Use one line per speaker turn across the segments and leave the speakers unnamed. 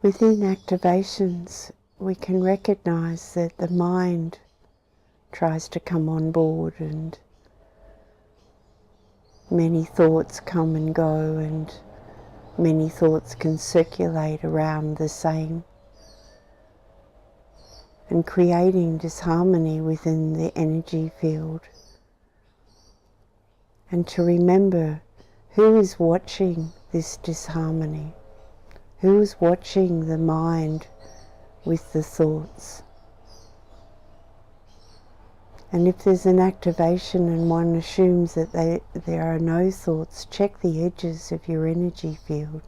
Within activations, we can recognize that the mind tries to come on board and many thoughts come and go, and many thoughts can circulate around the same and creating disharmony within the energy field. And to remember who is watching this disharmony, who is watching the mind with the thoughts. And if there's an activation and one assumes that there are no thoughts, check the edges of your energy field.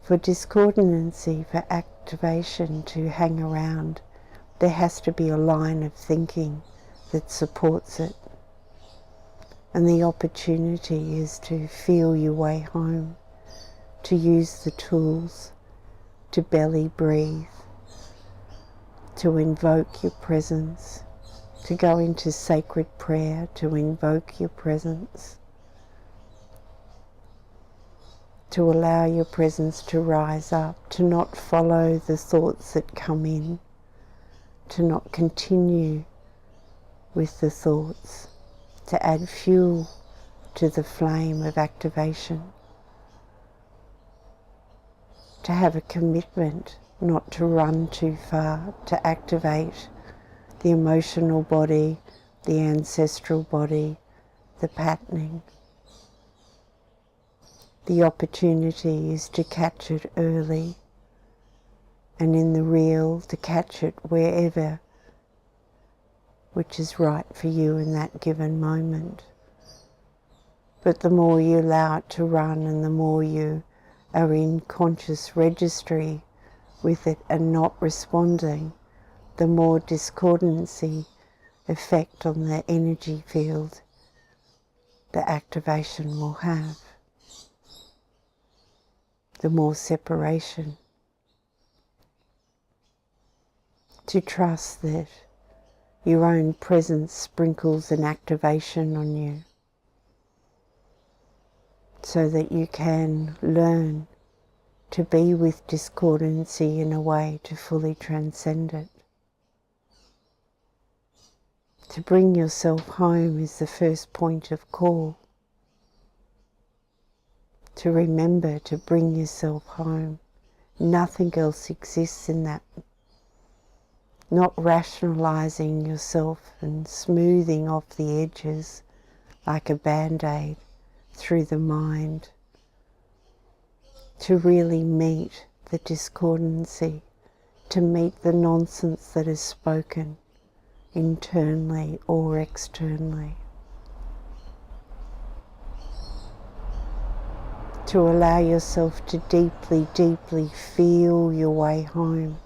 For discordancy, for activation to hang around, there has to be a line of thinking that supports it. And the opportunity is to feel your way home, to use the tools, to belly breathe, to invoke your presence, to go into sacred prayer, to invoke your presence, to allow your presence to rise up, to not follow the thoughts that come in, to not continue with the thoughts, to add fuel to the flame of activation, to have a commitment not to run too far, to activate the emotional body, the ancestral body, the patterning. The opportunity is to catch it early, and in the real, to catch it wherever, which is right for you in that given moment. But the more you allow it to run and the more you are in conscious registry with it and not responding, the more discordancy effect on the energy field the activation will have, the more separation. To trust that your own presence sprinkles an activation on you, so that you can learn to be with discordancy in a way to fully transcend it. To bring yourself home is the first point of call. To remember to bring yourself home. Nothing else exists in that. Not rationalizing yourself and smoothing off the edges like a band-aid through the mind. To really meet the discordancy, to meet the nonsense that is spoken internally or externally. To allow yourself to deeply, deeply feel your way home.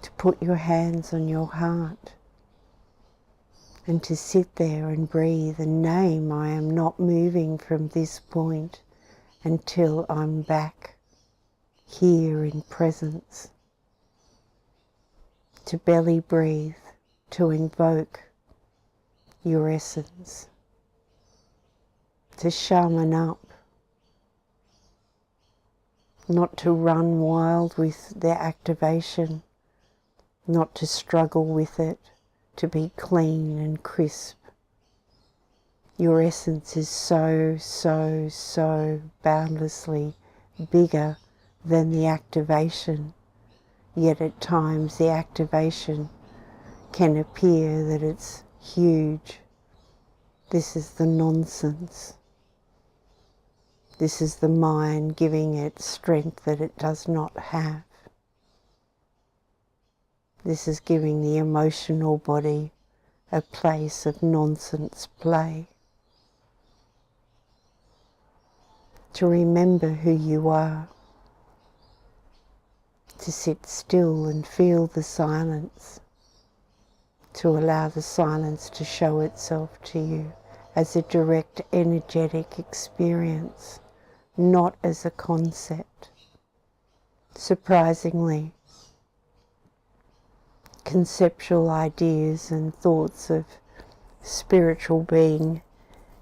To put your hands on your heart and to sit there and breathe and name, I am not moving from this point until I'm back here in presence. To belly breathe, to invoke your essence, to shaman up, not to run wild with their activation, not to struggle with it, to be clean and crisp. Your essence is so, so, so boundlessly bigger than the activation, yet at times the activation can appear that it's huge. This is the nonsense. This is the mind giving it strength that it does not have. This is giving the emotional body a place of nonsense play. To remember who you are, to sit still and feel the silence, to allow the silence to show itself to you as a direct energetic experience, not as a concept. Surprisingly, conceptual ideas and thoughts of spiritual being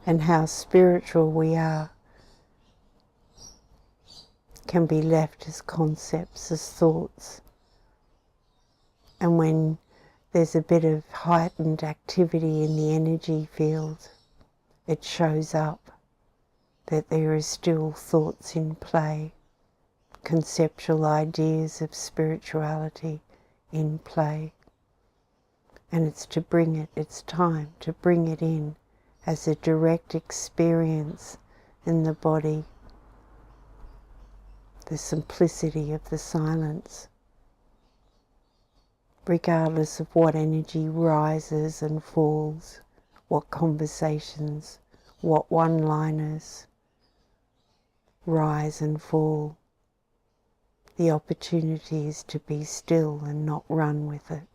and how spiritual we are can be left as concepts, as thoughts. And when there's a bit of heightened activity in the energy field, it shows up that there are still thoughts in play, conceptual ideas of spirituality in play. And it's time to bring it in as a direct experience in the body, the simplicity of the silence, regardless of what energy rises and falls, what conversations, what one-liners rise and fall. The opportunity is to be still and not run with it.